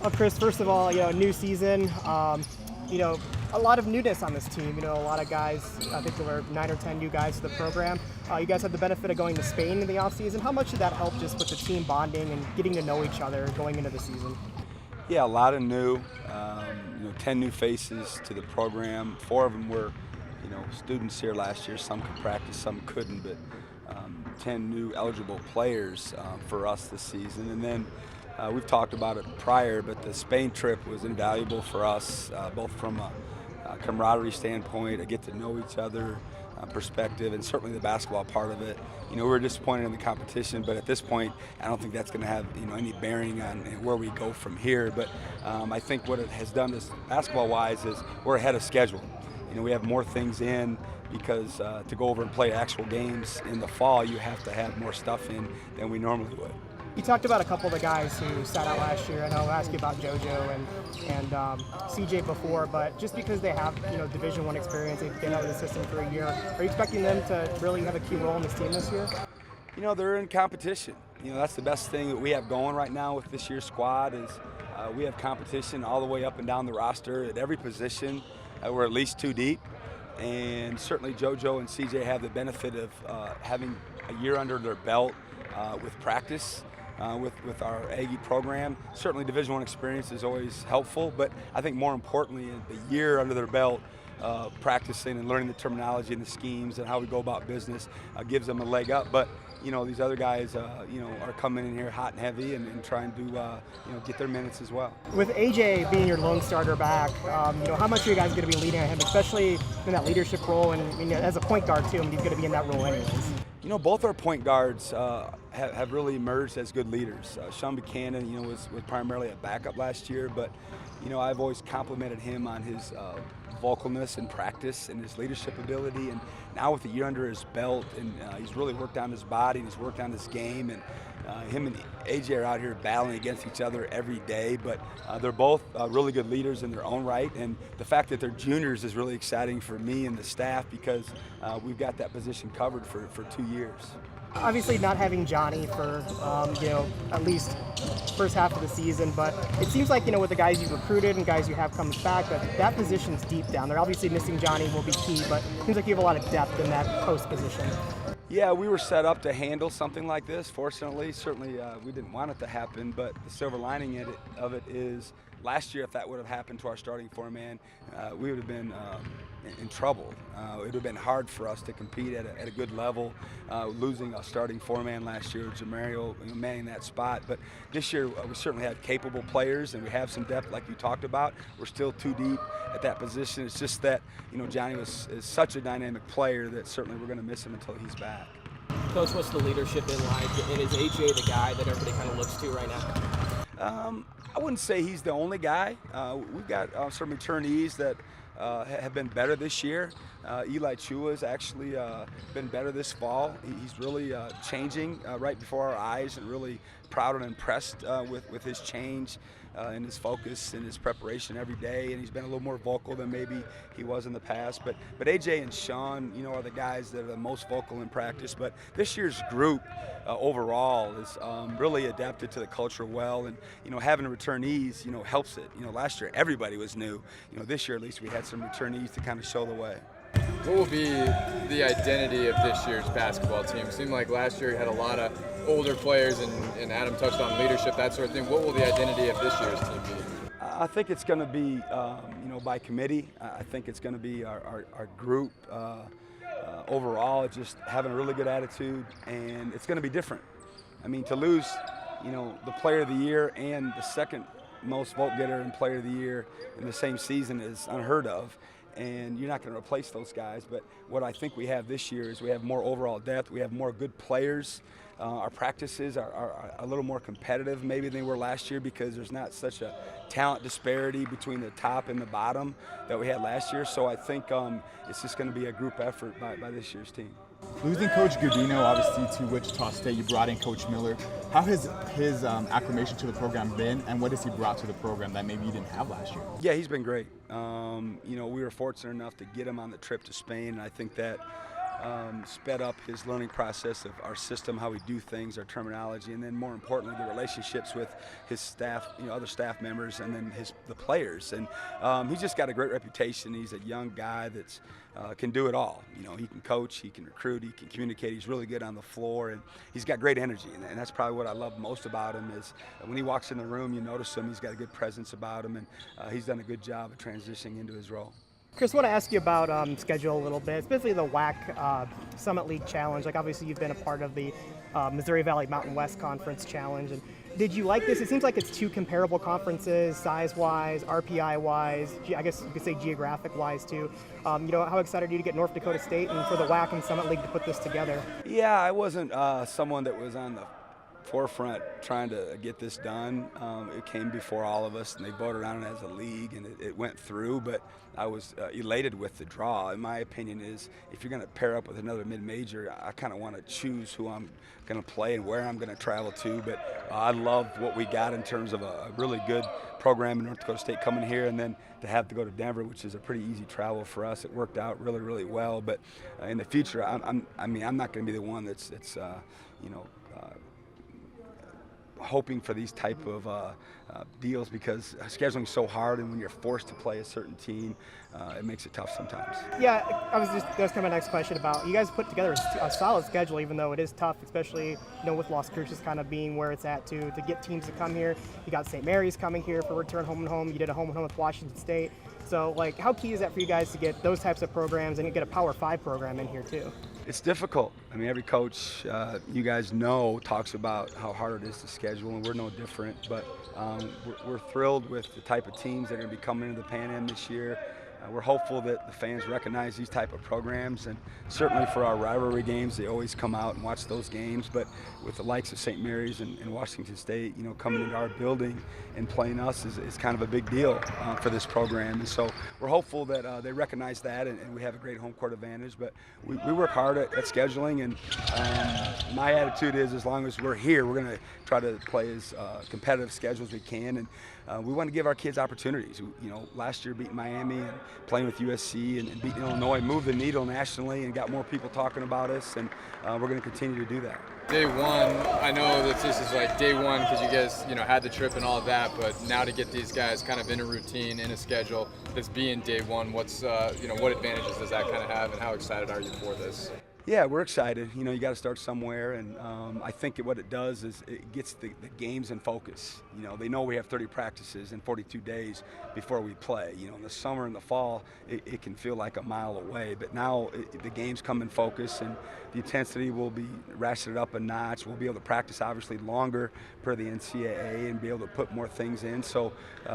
Chris, first of all, new season. A lot of newness on this team. A lot of guys. I think there were 9 or 10 new guys to the program. You guys had the benefit of going to Spain in the offseason. How much did that help just with the team bonding and getting to know each other going into the season? Yeah, a lot of new. 10 new faces to the program. 4 of them were, students here last year. Some could practice, some couldn't, but 10 new eligible players for us this season. And then we've talked about it prior, but the Spain trip was invaluable for us, both from a camaraderie standpoint, a get to know each other perspective, and certainly the basketball part of it. We were disappointed in the competition, but at this point, I don't think that's going to have any bearing on where we go from here. But I think what it has done is basketball-wise is we're ahead of schedule. We have more things in because to go over and play actual games in the fall, you have to have more stuff in than we normally would. You talked about a couple of the guys who sat out last year, and I'll ask you about JoJo and CJ before, but just because they have Division I experience, they've been out of the system for a year, are you expecting them to really have a key role in this team this year? They're in competition. That's the best thing that we have going right now with this year's squad is we have competition all the way up and down the roster at every position. We're at least 2 deep, and certainly JoJo and CJ have the benefit of having a year under their belt with practice. With our Aggie program. Certainly Division I experience is always helpful, but I think more importantly, the year under their belt, practicing and learning the terminology and the schemes and how we go about business gives them a leg up. But these other guys, are coming in here hot and heavy and trying to, get their minutes as well. With AJ being your lone starter back, how much are you guys going to be leading on him, especially in that leadership role and as a point guard too? He's going to be in that role anyways. Both our point guards have really emerged as good leaders. Sean Buchanan, was primarily a backup last year, but I've always complimented him on his vocalness and practice and his leadership ability. And now with the year under his belt, and he's really worked on his body and he's worked on his game. And him and AJ are out here battling against each other every day, but they're both really good leaders in their own right. And the fact that they're juniors is really exciting for me and the staff because we've got that position covered for 2 years. Obviously not having Johnny for, at least first half of the season, but it seems like, with the guys you recruited and guys you have coming back, that position's deep down there. Obviously missing Johnny will be key, but it seems like you have a lot of depth in that post position. Yeah, we were set up to handle something like this, fortunately. Certainly we didn't want it to happen, but the silver lining of it is last year if that would have happened to our starting four-man, we would have been in trouble. It would have been hard for us to compete at a good level, losing a starting four-man last year, Jamario manning that spot. But this year we certainly have capable players and we have some depth like you talked about. We're still 2 deep at that position. It's just that Johnny is such a dynamic player that certainly we're going to miss him until he's back. Coach, what's the leadership been like? And is AJ the guy that everybody kind of looks to right now? I wouldn't say he's the only guy. We've got some returnees that have been better this year. Eli Chua's actually been better this fall. He's really changing right before our eyes, and really proud and impressed with his change and his focus and his preparation every day. And he's been a little more vocal than maybe he was in the past. But AJ and Sean, are the guys that are the most vocal in practice. But this year's group overall is really adapted to the culture well, and having returnees helps it. Last year everybody was new. This year at least we had some returnees to kind of show the way. What will be the identity of this year's basketball team? It seemed like last year you had a lot of older players, and Adam touched on leadership, that sort of thing. What will the identity of this year's team be? I think it's going to be, by committee. I think it's going to be our group overall, just having a really good attitude, and it's going to be different. I mean, to lose, the player of the year and the second most vote getter and player of the year in the same season is unheard of. And you're not going to replace those guys. But what I think we have this year is we have more overall depth. We have more good players. Our practices are a little more competitive maybe than they were last year because there's not such a talent disparity between the top and the bottom that we had last year. So I think it's just going to be a group effort by this year's team. Losing Coach Godino, obviously, to Wichita State, you brought in Coach Miller. How has his acclimation to the program been, and what has he brought to the program that maybe you didn't have last year? Yeah, he's been great. We were fortunate enough to get him on the trip to Spain, and I think that sped up his learning process of our system, how we do things, our terminology, and then more importantly, the relationships with his staff, other staff members, and then the players. And he's just got a great reputation. He's a young guy that's can do it all. He can coach, he can recruit, he can communicate. He's really good on the floor, and he's got great energy. And that's probably what I love most about him is when he walks in the room, you notice him. He's got a good presence about him, and he's done a good job of transitioning into his role. Chris, I want to ask you about schedule a little bit, especially the WAC Summit League Challenge. Like, obviously, you've been a part of the Missouri Valley Mountain West Conference Challenge. And did you like this? It seems like it's two comparable conferences, size-wise, RPI-wise, I guess you could say geographic-wise, too. How excited are you to get North Dakota State and for the WAC and Summit League to put this together? Yeah, I wasn't someone that was on the forefront trying to get this done. It came before all of us, and they voted on it as a league, and it went through, but I was elated with the draw. In my opinion is, if you're going to pair up with another mid-major, I kind of want to choose who I'm going to play and where I'm going to travel to, but I love what we got in terms of a really good program in North Dakota State coming here, and then to have to go to Denver, which is a pretty easy travel for us. It worked out really, really well, but in the future, I'm not going to be the one that's hoping for these type of deals, because scheduling is so hard, and when you're forced to play a certain team, it makes it tough sometimes. Yeah, that's kind of my next question about, you guys put together a solid schedule, even though it is tough, especially with Las Cruces kind of being where it's at to get teams to come here. You got St. Mary's coming here for return home and home. You did a home and home with Washington State. So, how key is that for you guys to get those types of programs and get a Power 5 program in here too? It's difficult. Every coach, you guys know, talks about how hard it is to schedule, and we're no different. But we're thrilled with the type of teams that are going to be coming into the Pan Am this year. We're hopeful that the fans recognize these type of programs, and certainly for our rivalry games, they always come out and watch those games. But with the likes of St. Mary's and Washington State, coming into our building and playing us is kind of a big deal for this program. And so we're hopeful that they recognize that, and we have a great home court advantage. But we work hard at scheduling, and my attitude is, as long as we're here, we're going to try to play as competitive schedule as we can. And we want to give our kids opportunities. Last year beating Miami and playing with USC and beating Illinois moved the needle nationally and got more people talking about us, and we're going to continue to do that. Day one, I know that this is like day one because you guys, had the trip and all of that, but now to get these guys kind of in a routine, in a schedule that's being day one, what's, what advantages does that kind of have, and how excited are you for this? Yeah, we're excited. You got to start somewhere, and I think what it does is it gets the games in focus. They know we have 30 practices in 42 days before we play. In the summer and the fall, it can feel like a mile away, but now the games come in focus, and the intensity will be ratcheted up a notch. We'll be able to practice obviously longer per the NCAA and be able to put more things in. So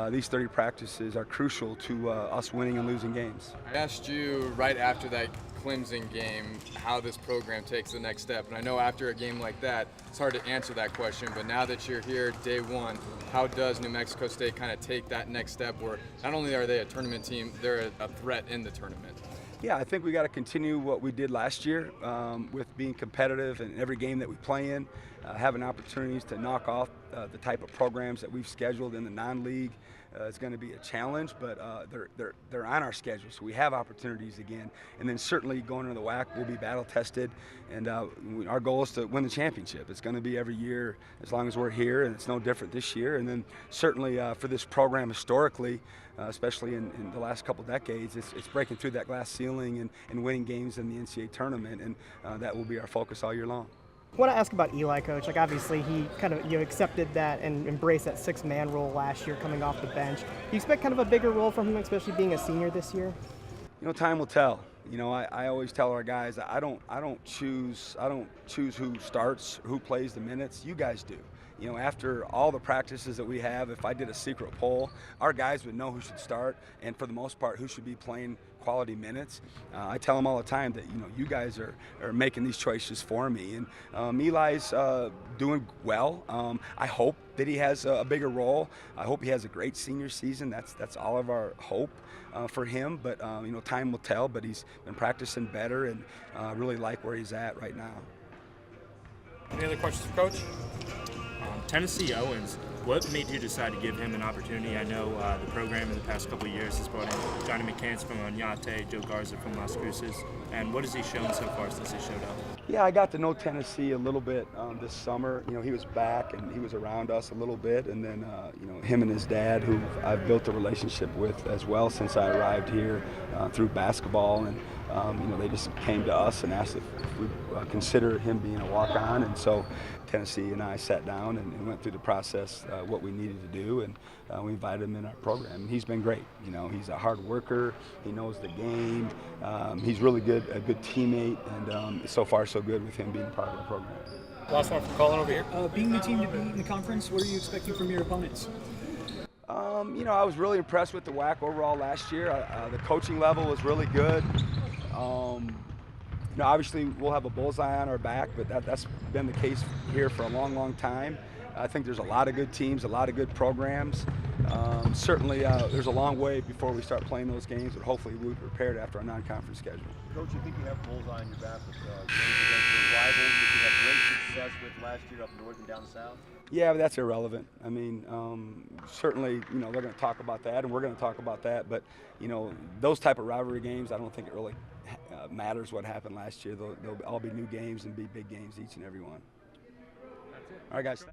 these 30 practices are crucial to us winning and losing games. I asked you right after that Clemson game how this program takes the next step, and I know after a game like that it's hard to answer that question, but now that you're here day one, how does New Mexico State kind of take that next step where not only are they a tournament team, they're a threat in the tournament? Yeah, I think we got to continue what we did last year with being competitive in every game that we play in, having opportunities to knock off the type of programs that we've scheduled in the non-league. It's going to be a challenge, but they're on our schedule, so we have opportunities again. And then certainly going into the WAC, we'll be battle tested, and our goal is to win the championship. It's going to be every year as long as we're here, and it's no different this year. And then certainly for this program historically, especially in the last couple decades, it's breaking through that glass ceiling and winning games in the NCAA tournament, and that will be our focus all year long. I want to ask about Eli, Coach. Obviously, he kind of accepted that and embraced that six-man role last year coming off the bench. Do you expect kind of a bigger role from him, especially being a senior this year? Time will tell. I always tell our guys that I don't choose who starts, who plays the minutes. You guys do. After all the practices that we have, if I did a secret poll, our guys would know who should start, and for the most part, who should be playing quality minutes. I tell them all the time that you guys are making these choices for me, and Eli's doing well. I hope that he has a bigger role. I hope he has a great senior season. That's all of our hope for him. But time will tell. But he's been practicing better, and really like where he's at right now. Any other questions for Coach? Tennessee Owens. What made you decide to give him an opportunity? I know the program in the past couple of years has brought in Johnny McCants from Oñate, Joe Garza from Las Cruces, and what has he shown so far since he showed up? Yeah, I got to know Tennessee a little bit this summer. You know, he was back and he was around us a little bit, and then you know, him and his dad, who I've built a relationship with as well since I arrived here through basketball, and you know, they just came to us and asked if we consider him being a walk-on, and so Tennessee and I sat down and went through the process, what we needed to do, and we invited him in our program. And he's been great. You know, he's a hard worker. He knows the game. He's really good, a good teammate, and so far so good with him being part of the program. Last one from Colin over here. Being the team to beat in the conference, what are you expecting from your opponents? You know, I was really impressed with the WAC overall last year. The coaching level was really good. You know, obviously we'll have a bullseye on our back, but that's been the case here for a long, long time. I think there's a lot of good teams, a lot of good programs. Certainly, there's a long way before we start playing those games, but hopefully we'll be prepared after our non-conference schedule. Coach, you think you have bullseye on your back with games against your rivals that you had great success with last year up north and down south? Yeah, but that's irrelevant. I mean, certainly, you know, they're going to talk about that, and we're going to talk about that. But, you know, those type of rivalry games, I don't think it really matters what happened last year. They'll all be new games and be big games, each and every one. All right, guys.